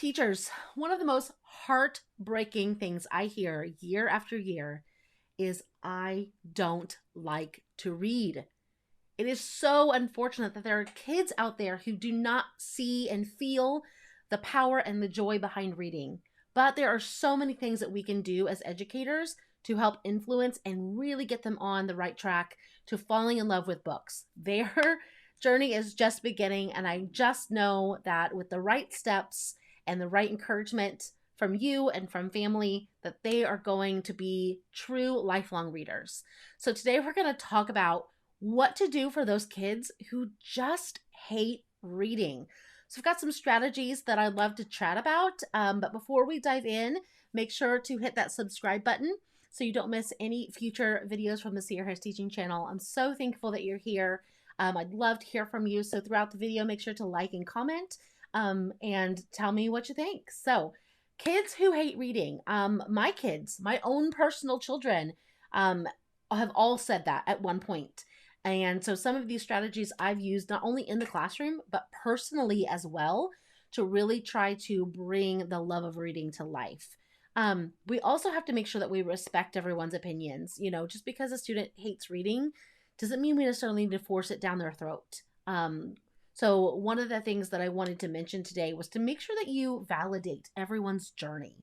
Teachers, one of the most heartbreaking things I hear year after year is I don't like to read. It is so unfortunate that there are kids out there who do not see and feel the power and the joy behind reading. But there are so many things that we can do as educators to help influence and really get them on the right track to falling in love with books. Their journey is just beginning, and I just know that with the right steps and the right encouragement from you and from family, that they are going to be true lifelong readers. So today we're going to talk about what to do for those kids who just hate reading. So I've got some strategies that I'd love to chat about. But before we dive in, make sure to hit that subscribe button so you don't miss any future videos from the Sierra Harris Teaching Channel. I'm so thankful that you're here. I'd love to hear from you. So throughout the video, make sure to like and comment and tell me what you think. So kids who hate reading, my kids, my own personal children, have all said that at one point. And so some of these strategies I've used not only in the classroom, but personally as well to really try to bring the love of reading to life. We also have to make sure that we respect everyone's opinions. You know, just because a student hates reading doesn't mean we necessarily need to force it down their throat. So one of the things that I wanted to mention today was to make sure that you validate everyone's journey.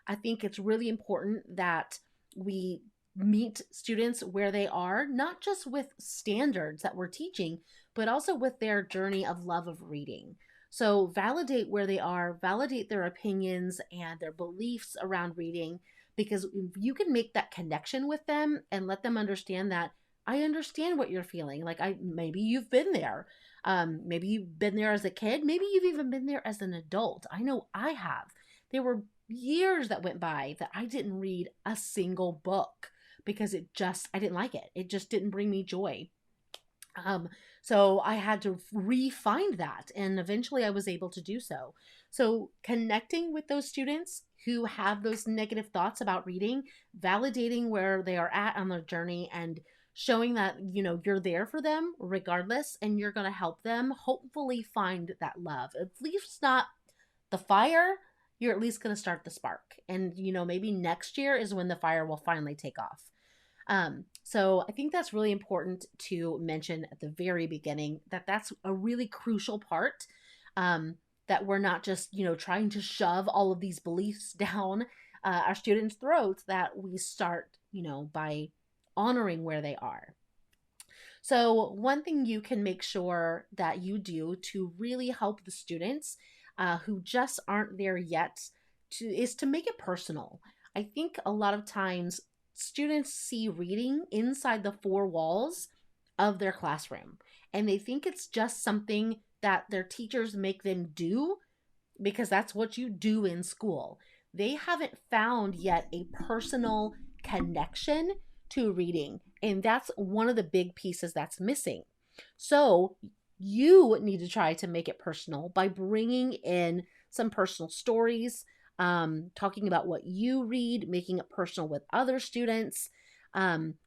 I think it's really important that we meet students where they are, not just with standards that we're teaching, but also with their journey of love of reading. So validate where they are, validate their opinions and their beliefs around reading, because you can make that connection with them and let them understand that I understand what you're feeling. Like maybe you've been there. Maybe you've been there as a kid. Maybe you've even been there as an adult. I know I have. There were years that went by that I didn't read a single book because I didn't like it. It just didn't bring me joy. So I had to re-find that, and eventually I was able to do so. So connecting with those students who have those negative thoughts about reading, validating where they are at on their journey, and showing that, you know, you're there for them regardless, and you're going to help them hopefully find that love. At least not the fire, you're at least going to start the spark. And, you know, maybe next year is when the fire will finally take off. So I think that's really important to mention at the very beginning, that that's a really crucial part, that we're not just, you know, trying to shove all of these beliefs down our students' throats, that we start, you know, by honoring where they are. So one thing you can make sure that you do to really help the students who just aren't there yet is to make it personal. I think a lot of times students see reading inside the four walls of their classroom, and they think it's just something that their teachers make them do because that's what you do in school. They haven't found yet a personal connection to reading, and that's one of the big pieces that's missing. So you need to try to make it personal by bringing in some personal stories, talking about what you read, making it personal with other students,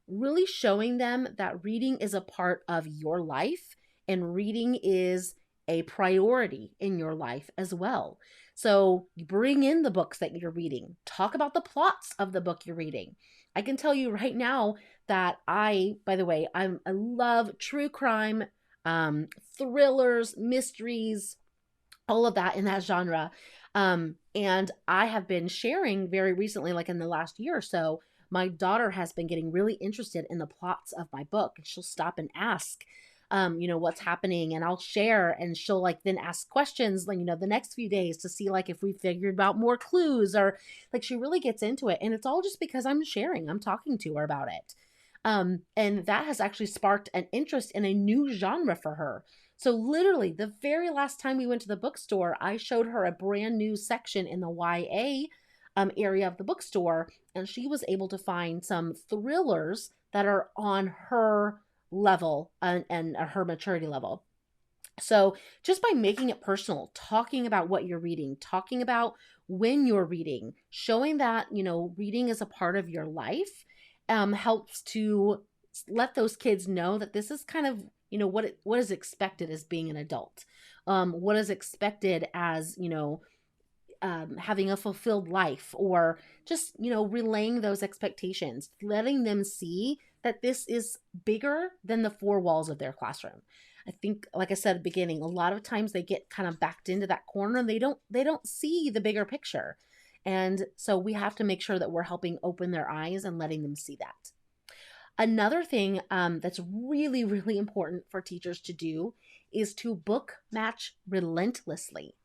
really showing them that reading is a part of your life and reading is a priority in your life as well. So bring in the books that you're reading. Talk about the plots of the book you're reading. I can tell you right now that I love true crime, thrillers, mysteries, all of that in that genre. And I have been sharing very recently, like in the last year or so, my daughter has been getting really interested in the plots of my book. And she'll stop and ask, you know, what's happening, and I'll share, and she'll like then ask questions, like, you know, the next few days to see like if we figured out more clues, or like she really gets into it. And it's all just because I'm talking to her about it. And that has actually sparked an interest in a new genre for her. So literally the very last time we went to the bookstore, I showed her a brand new section in the YA area of the bookstore, and she was able to find some thrillers that are on her level and her maturity level. So just by making it personal, talking about what you're reading, talking about when you're reading, showing that, you know, reading is a part of your life, helps to let those kids know that this is kind of, you know, what is expected as being an adult, what is expected as, you know, having a fulfilled life, or just, relaying those expectations, letting them see that this is bigger than the four walls of their classroom. I think, like I said at the beginning, a lot of times they get kind of backed into that corner and they don't see the bigger picture. And so we have to make sure that we're helping open their eyes and letting them see that. Another thing that's really, really important for teachers to do is to book match relentlessly.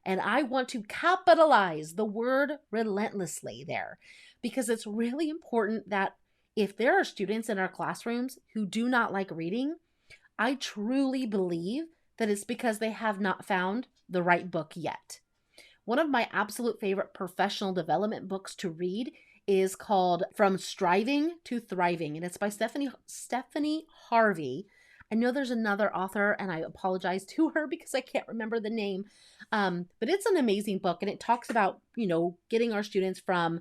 And I want to capitalize the word relentlessly there, because it's really important that if there are students in our classrooms who do not like reading, I truly believe that it's because they have not found the right book yet. One of my absolute favorite professional development books to read is called From Striving to Thriving, and it's by 𝗦cie 𝗰𝗶𝗹. I know there's another author, and I apologize to her because I can't remember the name, but it's an amazing book, and it talks about, getting our students from,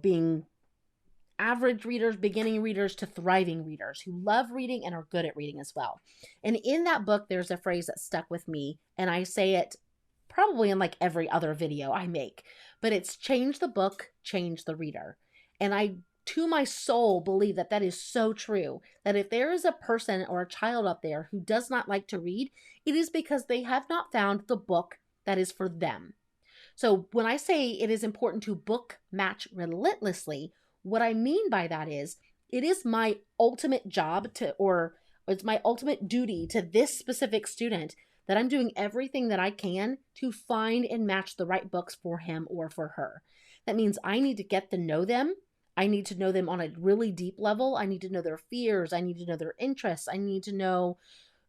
being average readers, beginning readers, to thriving readers who love reading and are good at reading as well. And in that book, there's a phrase that stuck with me, and I say it probably in like every other video I make, but it's change the book, change the reader. And I, to my soul, believe that that is so true, that if there is a person or a child out there who does not like to read, it is because they have not found the book that is for them. So when I say it is important to book match relentlessly, what I mean by that is it is my ultimate job or it's my ultimate duty to this specific student that I'm doing everything that I can to find and match the right books for him or for her. That means I need to get to know them. I need to know them on a really deep level. I need to know their fears. I need to know their interests. I need to know,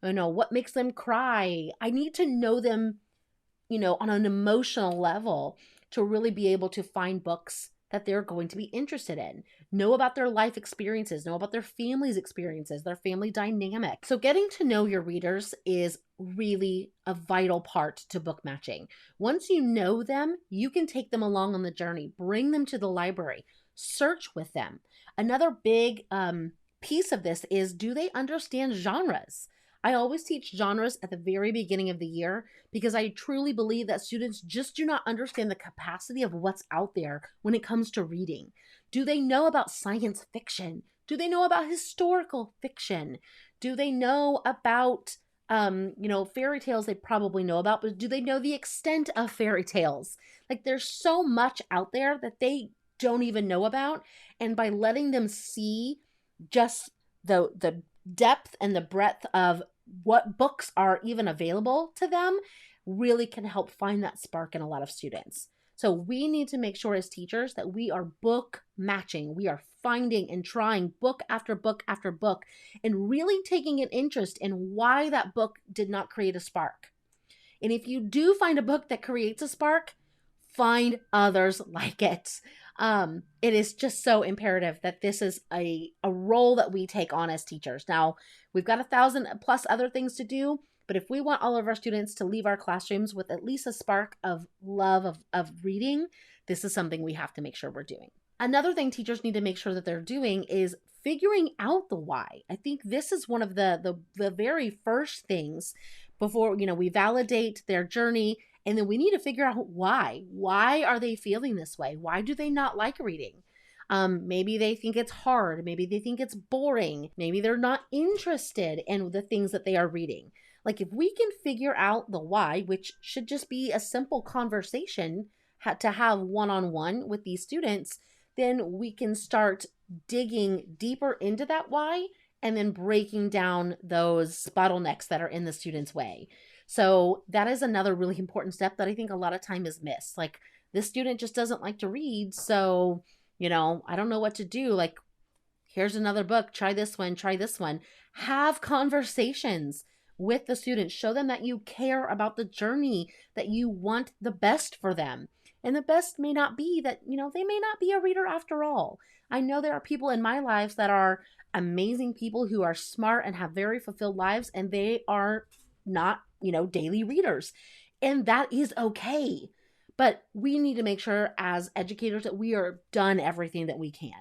what makes them cry. I need to know them, on an emotional level to really be able to find books that they're going to be interested in, know about their life experiences, know about their family's experiences, their family dynamic. So getting to know your readers is really a vital part to book matching. Once you know them, you can take them along on the journey, bring them to the library, search with them. Another big piece of this is, do they understand genres? I always teach genres at the very beginning of the year because I truly believe that students just do not understand the capacity of what's out there when it comes to reading. Do they know about science fiction? Do they know about historical fiction? Do they know about, fairy tales? They probably know about, but do they know the extent of fairy tales? Like, there's so much out there that they don't even know about. And by letting them see just the depth and the breadth of what books are even available to them really can help find that spark in a lot of students. So we need to make sure as teachers that we are book matching. We are finding and trying book after book after book and really taking an interest in why that book did not create a spark. And if you do find a book that creates a spark, find others like it. It is just so imperative that this is a role that we take on as teachers. Now, we've got 1,000+ other things to do, but if we want all of our students to leave our classrooms with at least a spark of love of reading, this is something we have to make sure we're doing. Another thing teachers need to make sure that they're doing is figuring out the why. I think this is one of the very first things before, we validate their journey. And then we need to figure out why. Why are they feeling this way? Why do they not like reading? Maybe they think it's hard. Maybe they think it's boring. Maybe they're not interested in the things that they are reading. Like, if we can figure out the why, which should just be a simple conversation to have one-on-one with these students, then we can start digging deeper into that why and then breaking down those bottlenecks that are in the student's way. So that is another really important step that I think a lot of time is missed. Like, this student just doesn't like to read, so, I don't know what to do. Like, here's another book, try this one, try this one. Have conversations with the student. Show them that you care about the journey, that you want the best for them. And the best may not be that, they may not be a reader after all. I know there are people in my lives that are amazing people who are smart and have very fulfilled lives, and they are not, daily readers. And that is okay. But we need to make sure as educators that we are done everything that we can.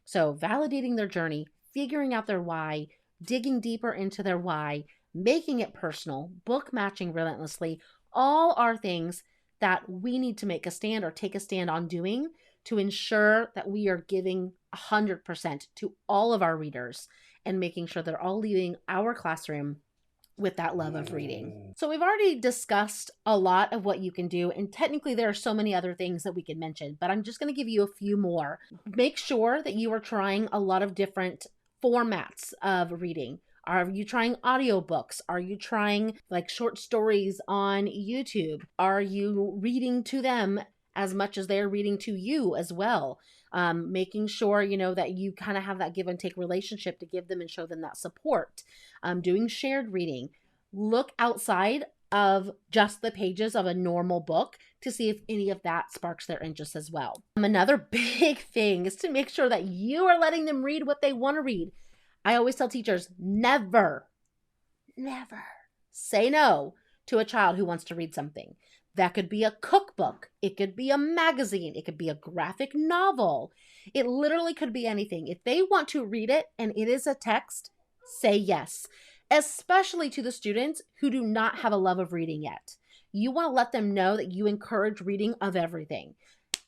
So validating their journey, figuring out their why, digging deeper into their why, making it personal, book matching relentlessly, all are things that we need to make a stand or take a stand on doing to ensure that we are giving 100% to all of our readers and making sure they're all leaving our classroom with that love of reading. So we've already discussed a lot of what you can do, and technically there are so many other things that we can mention, but I'm just going to give you a few more. Make sure that you are trying a lot of different formats of reading. Are you trying audiobooks? Are you trying like short stories on YouTube? Are you reading to them as much as they're reading to you as well? Making sure, that you kind of have that give and take relationship to give them and show them that support. Doing shared reading. Look outside of just the pages of a normal book to see if any of that sparks their interest as well. Another big thing is to make sure that you are letting them read what they want to read. I always tell teachers, never say no to a child who wants to read something. That could be a cookbook. It could be a magazine. It could be a graphic novel. It literally could be anything. If they want to read it and it is a text, say yes, especially to the students who do not have a love of reading yet. You want to let them know that you encourage reading of everything.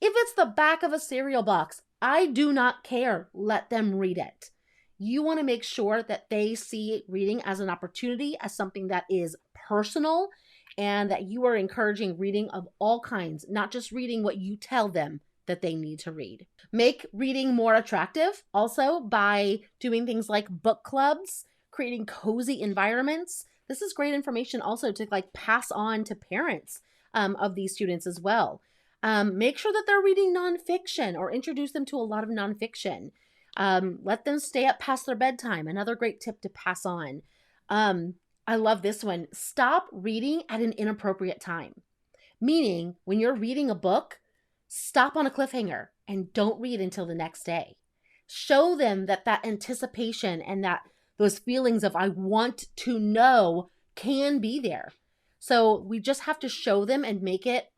If it's the back of a cereal box, I do not care. Let them read it. You want to make sure that they see reading as an opportunity, as something that is personal, and that you are encouraging reading of all kinds, not just reading what you tell them that they need to read. Make reading more attractive also by doing things like book clubs, creating cozy environments. This is great information also to pass on to parents of these students as well. Make sure that they're reading nonfiction or introduce them to a lot of nonfiction. Let them stay up past their bedtime. Another great tip to pass on. I love this one. Stop reading at an inappropriate time. Meaning, when you're reading a book, stop on a cliffhanger and don't read until the next day. Show them that anticipation and that those feelings of I want to know can be there. So we just have to show them and make it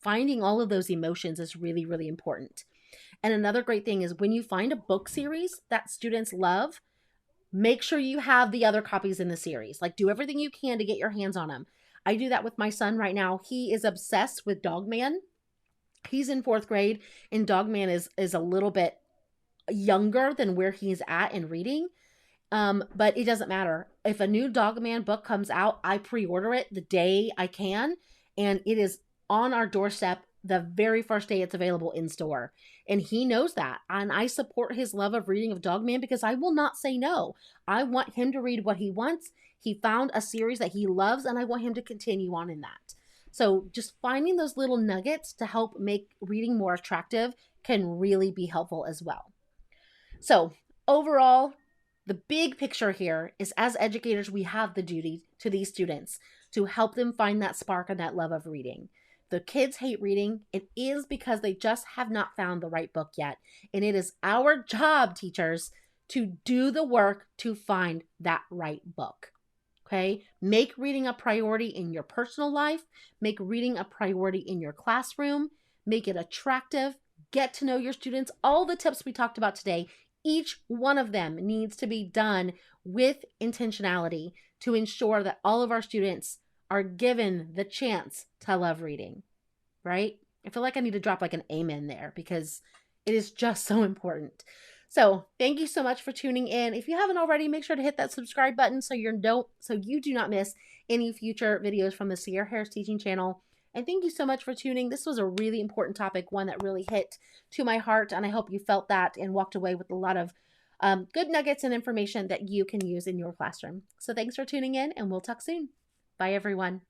finding all of those emotions is really, really important. And another great thing is when you find a book series that students love, make sure you have the other copies in the series. Do everything you can to get your hands on them. I do that with my son right now. He is obsessed with Dogman. He's in 4th grade, and Dogman is a little bit younger than where he's at in reading. But it doesn't matter. If a new Dogman book comes out, I pre-order it the day I can, and it is on our doorstep the very first day it's available in store. And he knows that. And I support his love of reading of Dogman because I will not say no. I want him to read what he wants. He found a series that he loves, and I want him to continue on in that. So just finding those little nuggets to help make reading more attractive can really be helpful as well. So overall, the big picture here is as educators, we have the duty to these students to help them find that spark and that love of reading. The kids hate reading. It is because they just have not found the right book yet. And it is our job, teachers, to do the work to find that right book. Okay? Make reading a priority in your personal life. Make reading a priority in your classroom. Make it attractive. Get to know your students. All the tips we talked about today, each one of them needs to be done with intentionality to ensure that all of our students are given the chance to love reading, right? I feel like I need to drop an amen there because it is just so important. So thank you so much for tuning in. If you haven't already, make sure to hit that subscribe button so you do not miss any future videos from the Sierra Harris Teaching Channel. And thank you so much for tuning. This was a really important topic, one that really hit to my heart, and I hope you felt that and walked away with a lot of good nuggets and information that you can use in your classroom. So thanks for tuning in, and we'll talk soon. Bye, everyone.